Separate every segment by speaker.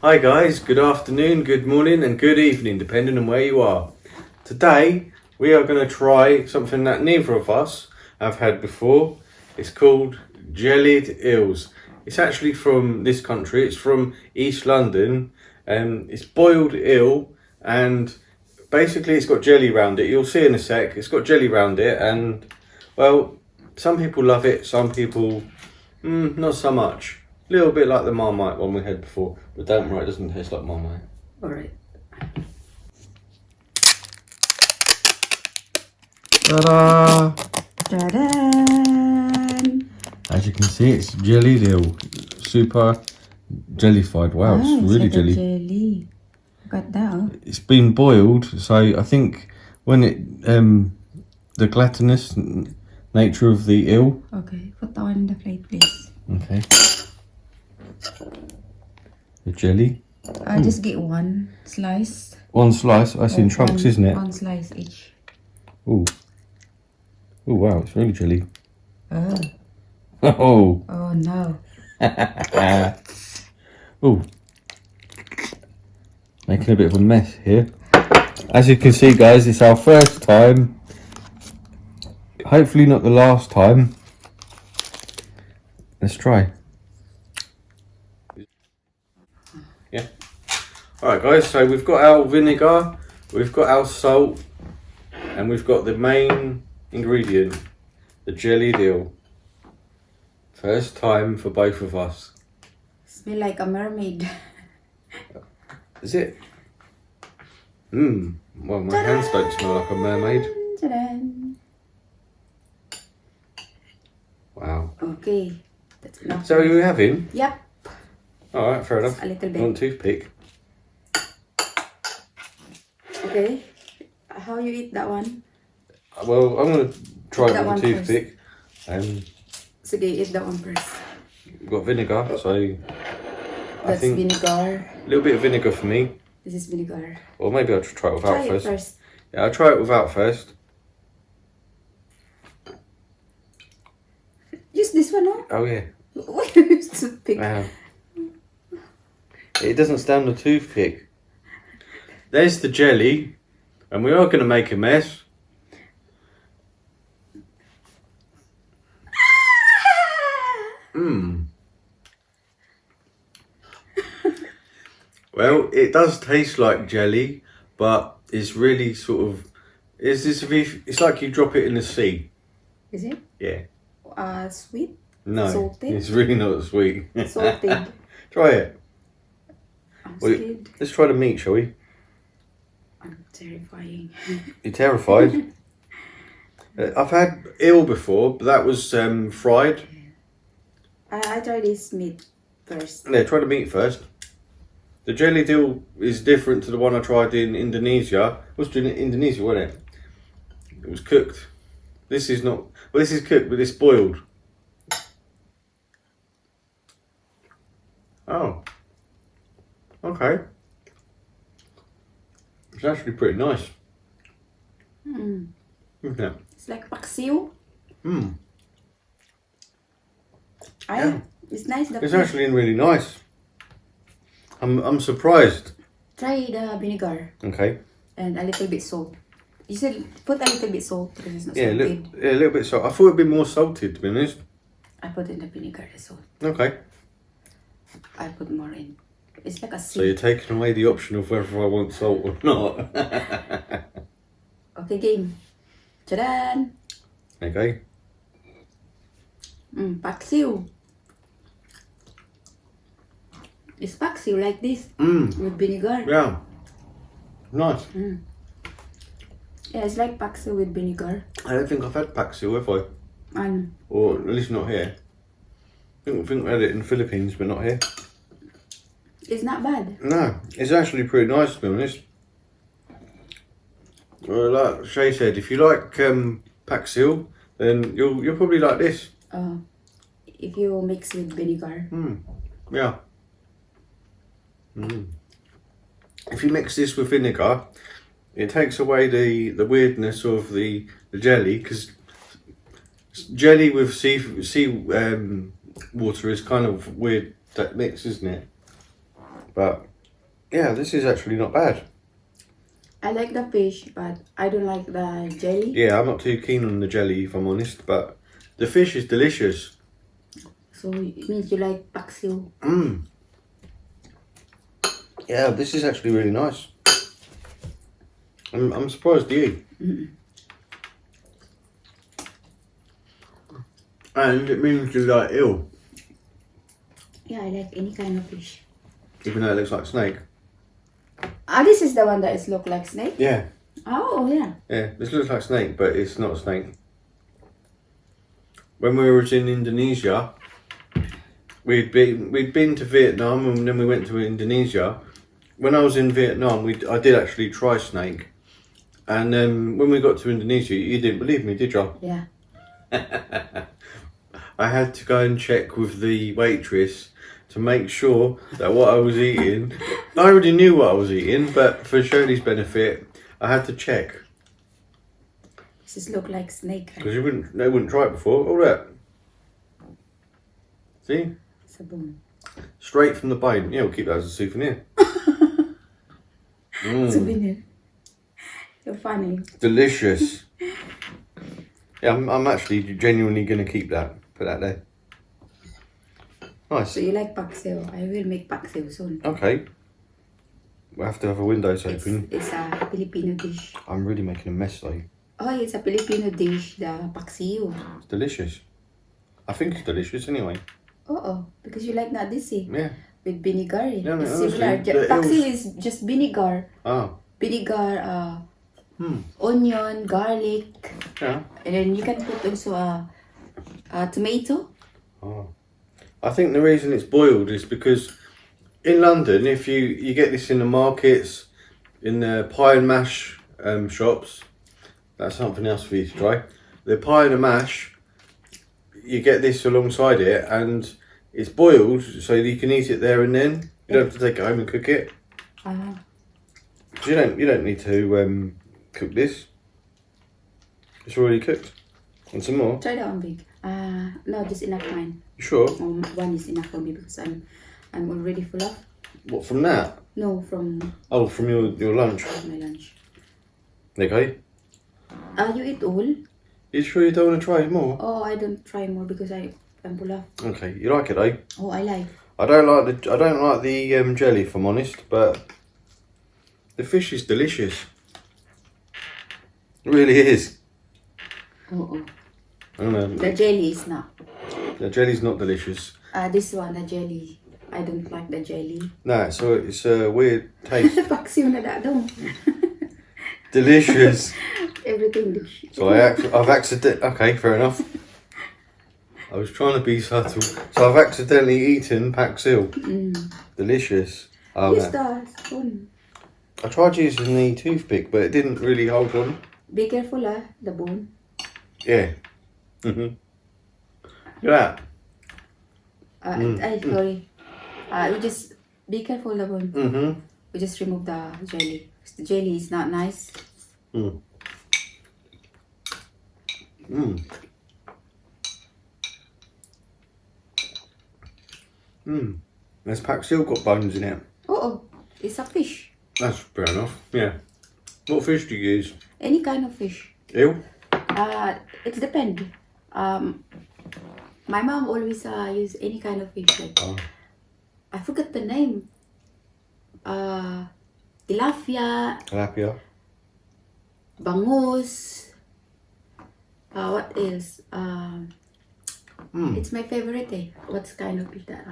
Speaker 1: Hi guys, good afternoon, good morning and good evening depending on where you are. Today we are going to try something that neither of us have had before. It's called Jellied Eels. It's actually from this country, it's from East London. It's boiled eel and basically it's got jelly around it. You'll see in a sec, it's got jelly around it and well, some people love it, some people not so much. A little bit like the Marmite one we had before, but don't worry, it doesn't taste like Marmite.
Speaker 2: Alright.
Speaker 1: Ta-da!
Speaker 2: Ta-da!
Speaker 1: As you can see, it's jellied eel. Super jellified. Wow, it's really
Speaker 2: like
Speaker 1: jelly.
Speaker 2: Jelly. Look at that.
Speaker 1: It's been boiled, so I think when it the gelatinous nature of the eel.
Speaker 2: Okay, put that one in the plate, please.
Speaker 1: Okay. The jelly.
Speaker 2: I just get one slice.
Speaker 1: One slice. I see in chunks, isn't it?
Speaker 2: One slice each.
Speaker 1: Ooh. Oh wow, it's really jelly.
Speaker 2: Oh.
Speaker 1: Oh.
Speaker 2: Oh no.
Speaker 1: Oh. Making a bit of a mess here. As you can see guys, it's our first time. Hopefully not the last time. Let's try. Yeah. Alright guys, so we've got our vinegar, we've got our salt, and we've got the main ingredient, the jellied eel. First time for both of us.
Speaker 2: Smell like a mermaid.
Speaker 1: Is it? Well, my hands don't smell like a mermaid.
Speaker 2: Ta-da!
Speaker 1: Wow.
Speaker 2: Okay. That's enough.
Speaker 1: So are you having?
Speaker 2: Yep.
Speaker 1: Alright, fair enough.
Speaker 2: A little bit.
Speaker 1: You want a toothpick?
Speaker 2: Okay. How you eat that one?
Speaker 1: Well, I'm going to try
Speaker 2: That
Speaker 1: it with
Speaker 2: one
Speaker 1: a toothpick.
Speaker 2: Sige, eat that one first.
Speaker 1: We've got vinegar, so I
Speaker 2: That's
Speaker 1: think
Speaker 2: vinegar.
Speaker 1: a little bit of vinegar for me.
Speaker 2: This is vinegar.
Speaker 1: Or maybe I'll just try it without
Speaker 2: Try it first.
Speaker 1: Yeah, I'll try it without first.
Speaker 2: Use this one, no?
Speaker 1: Oh yeah.
Speaker 2: What is toothpick?
Speaker 1: It doesn't stand a toothpick. There's the jelly, and we are going to make a mess. Well, it does taste like jelly, but it's really sort of. It's like you drop it in the sea.
Speaker 2: Is it?
Speaker 1: Yeah.
Speaker 2: Sweet?
Speaker 1: No.
Speaker 2: Salted?
Speaker 1: It's really not sweet.
Speaker 2: Salted.
Speaker 1: Try it.
Speaker 2: I'm
Speaker 1: Well,
Speaker 2: scared.
Speaker 1: let's try the meat, shall we?
Speaker 2: I'm terrifying.
Speaker 1: You're terrified? I've had eel before, but that was fried.
Speaker 2: I try this meat first.
Speaker 1: Yeah, try the meat first. The jellied eel is different to the one I tried in Indonesia. It was in Indonesia, wasn't it? It was cooked. This is not. Well, this is cooked, but it's boiled. Oh. Okay. It's actually pretty nice. Isn't it?
Speaker 2: It's like paksiw.
Speaker 1: Yeah.
Speaker 2: It's nice.
Speaker 1: It's actually really nice. I'm surprised.
Speaker 2: Try the vinegar
Speaker 1: Okay.
Speaker 2: and a little bit salt. You said put a little bit salt because it's not
Speaker 1: Yeah,
Speaker 2: salted.
Speaker 1: a little bit salt. I thought it'd be more salted, to be honest.
Speaker 2: I put in the vinegar the salt.
Speaker 1: Okay.
Speaker 2: I put more in. It's like a
Speaker 1: So you're
Speaker 2: seed.
Speaker 1: taking away the option of whether I want salt or not.
Speaker 2: Okay, game. Ta-da!
Speaker 1: Okay.
Speaker 2: Paksiw. It's paksiw like this with vinegar.
Speaker 1: Yeah. Nice.
Speaker 2: Yeah, it's like paksiw with vinegar.
Speaker 1: I don't think I've had paksiw, have I?
Speaker 2: And
Speaker 1: Or at least not here. I think we had it in the Philippines, but not here.
Speaker 2: it's not bad.
Speaker 1: No, it's actually pretty nice, to be honest. Well, like Shay said, if you like paksiw, then you'll probably like this.
Speaker 2: If you mix with vinegar.
Speaker 1: Yeah. If you mix this with vinegar, it takes away the weirdness of the jelly, because jelly with sea water is kind of weird that mix, isn't it? But Yeah, this is actually not bad.
Speaker 2: I like the fish, but I don't like the jelly.
Speaker 1: Yeah, I'm not too keen on the jelly, if I'm honest, but the fish is delicious.
Speaker 2: So it means you like paksiw.
Speaker 1: Mmm. Yeah, this is actually really nice. I'm surprised you. And it means you like eel,
Speaker 2: Yeah, I like any kind of fish.
Speaker 1: even though it looks like snake.
Speaker 2: This is the one that is look like snake.
Speaker 1: Yeah,
Speaker 2: Oh yeah.
Speaker 1: yeah, this looks like snake, but it's not a snake. When we were in Indonesia, we'd been to Vietnam and then we went to Indonesia. When I was in Vietnam, I did actually try snake, and when we got to Indonesia, you didn't believe me, did you?
Speaker 2: Yeah.
Speaker 1: I had to go and check with the waitress to make sure that what I was eating, I already knew what I was eating, but for Shirley's benefit, I had to check.
Speaker 2: This is look like snake. Right?
Speaker 1: Because they wouldn't try it before. All that. See?
Speaker 2: It's a bone.
Speaker 1: Straight from the bone. Yeah, we'll keep that as a souvenir.
Speaker 2: Souvenir. You're funny.
Speaker 1: Delicious. Yeah, I'm actually genuinely going to keep that. Put that there. Nice.
Speaker 2: So you like paksiw? I will make paksiw soon.
Speaker 1: Okay. We'll have to have a windows open.
Speaker 2: It's a Filipino dish.
Speaker 1: I'm really making a mess though.
Speaker 2: Oh, it's a Filipino dish, the paksiw.
Speaker 1: It's delicious. I think it's delicious anyway.
Speaker 2: Oh, because you like not this
Speaker 1: Yeah.
Speaker 2: with vinegar.
Speaker 1: No,
Speaker 2: It's
Speaker 1: honestly,
Speaker 2: similar.
Speaker 1: the
Speaker 2: Paksiw
Speaker 1: eels-
Speaker 2: is just vinegar.
Speaker 1: Oh.
Speaker 2: Vinegar, onion, garlic,
Speaker 1: Yeah.
Speaker 2: and then you can put also a tomato.
Speaker 1: Oh. I think the reason it's boiled is because in London, if you get this in the markets, in the pie and mash shops, that's something else for you to try. The pie and the mash, you get this alongside it, and it's boiled so that you can eat it there and then. You don't have to take it home and cook it. You don't need to cook this. It's already cooked. Want some more?
Speaker 2: Try that one big. No, just enough mine.
Speaker 1: You sure?
Speaker 2: One is enough for me because I'm already full up.
Speaker 1: What, from that?
Speaker 2: No, from
Speaker 1: Oh, from your lunch.
Speaker 2: my lunch.
Speaker 1: Okay.
Speaker 2: You eat all?
Speaker 1: You sure you don't want to try more?
Speaker 2: Oh, I don't try more because I'm full up.
Speaker 1: Okay, you like it though?
Speaker 2: Oh, I like.
Speaker 1: I don't like the jelly, if I'm honest, but the fish is delicious. It really is.
Speaker 2: Oh.
Speaker 1: I don't know.
Speaker 2: The jelly is not.
Speaker 1: The jelly's not delicious.
Speaker 2: This one, the jelly. I don't like the jelly.
Speaker 1: No, it's a weird taste.
Speaker 2: Paksiw na daw.
Speaker 1: Delicious.
Speaker 2: Everything delicious.
Speaker 1: So I've accidentally. Okay, fair enough. I was trying to be subtle. So I've accidentally eaten paksiw. Delicious. Oh,
Speaker 2: Use
Speaker 1: man.
Speaker 2: the spoon.
Speaker 1: I tried using the toothpick, but it didn't really hold on.
Speaker 2: Be careful, the bone.
Speaker 1: Yeah. Look at that.
Speaker 2: Sorry. We just be careful, the bone. We just remove the jelly. The jelly is not nice.
Speaker 1: There's paksiw got bones in it.
Speaker 2: Oh, it's a fish.
Speaker 1: That's fair enough. Yeah. What fish do you use?
Speaker 2: Any kind of fish.
Speaker 1: Eel?
Speaker 2: It depends. My mom always use any kind of fish. Like, I forgot the name. Tilapia,
Speaker 1: Tilapia.
Speaker 2: bangus. What else? It's my favorite. What's kind of fish that?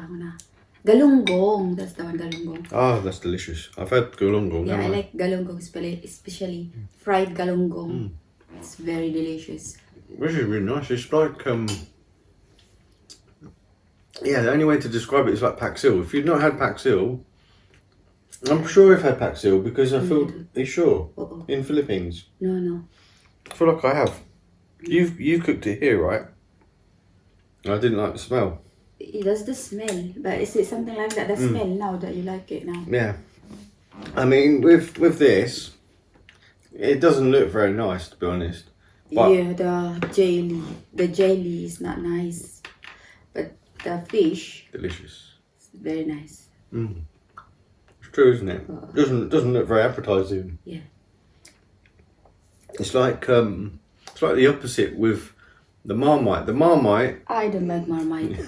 Speaker 2: Galunggong. That's the one, galunggong.
Speaker 1: Oh, that's delicious. I've had galunggong.
Speaker 2: Yeah, I
Speaker 1: haven't
Speaker 2: like galunggong, especially fried galunggong. It's very delicious.
Speaker 1: This is really nice. It's like yeah. The only way to describe it is like paksiw. If you've not had paksiw, I'm sure I've had paksiw because I feel. Are you sure? In Philippines?
Speaker 2: No.
Speaker 1: I feel like I have. You've cooked it here, right? I didn't like the smell.
Speaker 2: It does the smell, but is it something like that? The smell now that you like it now.
Speaker 1: Yeah. I mean, with this, it doesn't look very nice, to be honest. But
Speaker 2: Yeah, the jelly is not nice, but the fish
Speaker 1: delicious.
Speaker 2: is very nice.
Speaker 1: It's true, isn't it? Doesn't look very appetizing.
Speaker 2: Yeah.
Speaker 1: It's like the opposite with the Marmite. The Marmite,
Speaker 2: I don't like Marmite.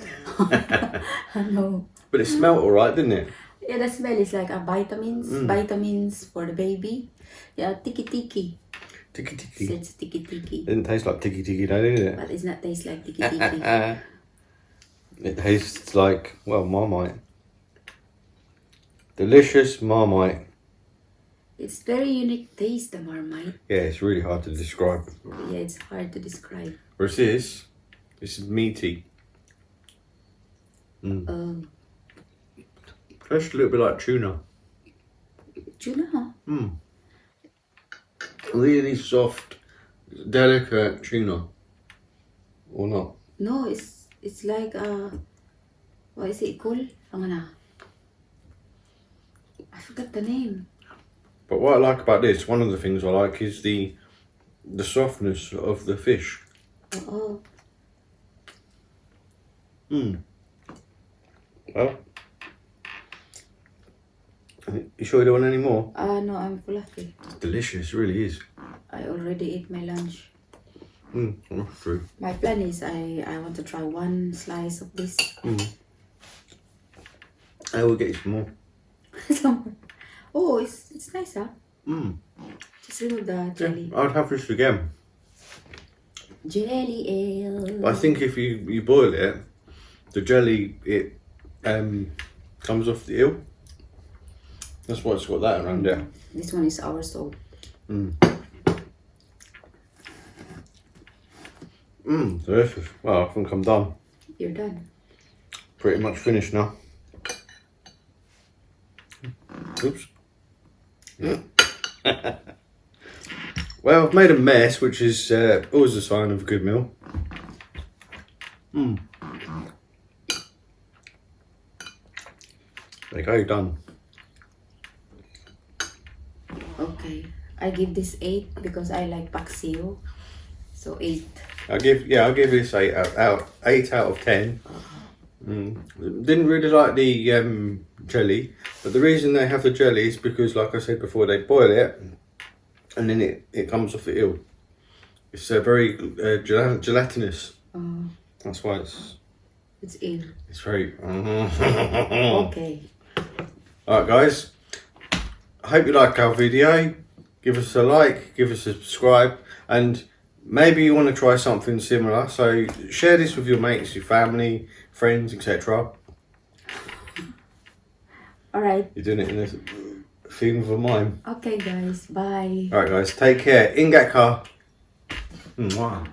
Speaker 2: No.
Speaker 1: but it smelled alright, didn't it?
Speaker 2: Yeah, the smell is like a vitamins for the baby. Yeah, tiki.
Speaker 1: Tiki tiki.
Speaker 2: It's tiki.
Speaker 1: Didn't taste like tiki tiki though, did it?
Speaker 2: But it's not taste like tiki.
Speaker 1: It tastes like, well, Marmite. Delicious Marmite.
Speaker 2: It's very unique taste, the Marmite.
Speaker 1: Yeah, it's really hard to describe.
Speaker 2: Yeah, it's hard to describe.
Speaker 1: Whereas this is meaty. Tastes a little bit like tuna.
Speaker 2: Tuna, huh?
Speaker 1: Really soft, delicate tuna. Or not?
Speaker 2: No, it's like what is it called? I forgot the name.
Speaker 1: But what I like about this, one of the things I like is the softness of the fish.
Speaker 2: Oh.
Speaker 1: Well, you sure you don't want any more?
Speaker 2: No, I'm full of it.
Speaker 1: It's delicious, it really is.
Speaker 2: I already ate my lunch.
Speaker 1: That's true.
Speaker 2: My plan is I want to try one slice of this.
Speaker 1: I will get you some more.
Speaker 2: Oh, it's nice, huh? Just remove the jelly.
Speaker 1: Yeah, I'd have this again.
Speaker 2: Jelly eel.
Speaker 1: I think if you boil it, the jelly comes off the eel. That's why it's got that around there.
Speaker 2: This one is our soul.
Speaker 1: Delicious. Well, I think I'm done.
Speaker 2: You're done.
Speaker 1: Pretty much finished now. Oops. Well, I've made a mess, which is always a sign of a good meal. There you go, you're done.
Speaker 2: Okay, I give this 8 because I like paksiw. So 8.
Speaker 1: I'll give this 8 out of 10. Didn't really like the jelly, but the reason they have the jelly is because, like I said before, they boil it and then it comes off the eel. It's very gelatinous. That's why
Speaker 2: it's eel.
Speaker 1: It's very.
Speaker 2: Okay.
Speaker 1: Alright, guys. I hope you like our video. Give us a like, give us a subscribe, and maybe you want to try something similar. So share this with your mates, your family, friends, etc.
Speaker 2: Alright.
Speaker 1: You're doing it in a theme of a mime.
Speaker 2: Okay, guys. Bye.
Speaker 1: Alright, guys. Take care. Ingat ka. Mwah.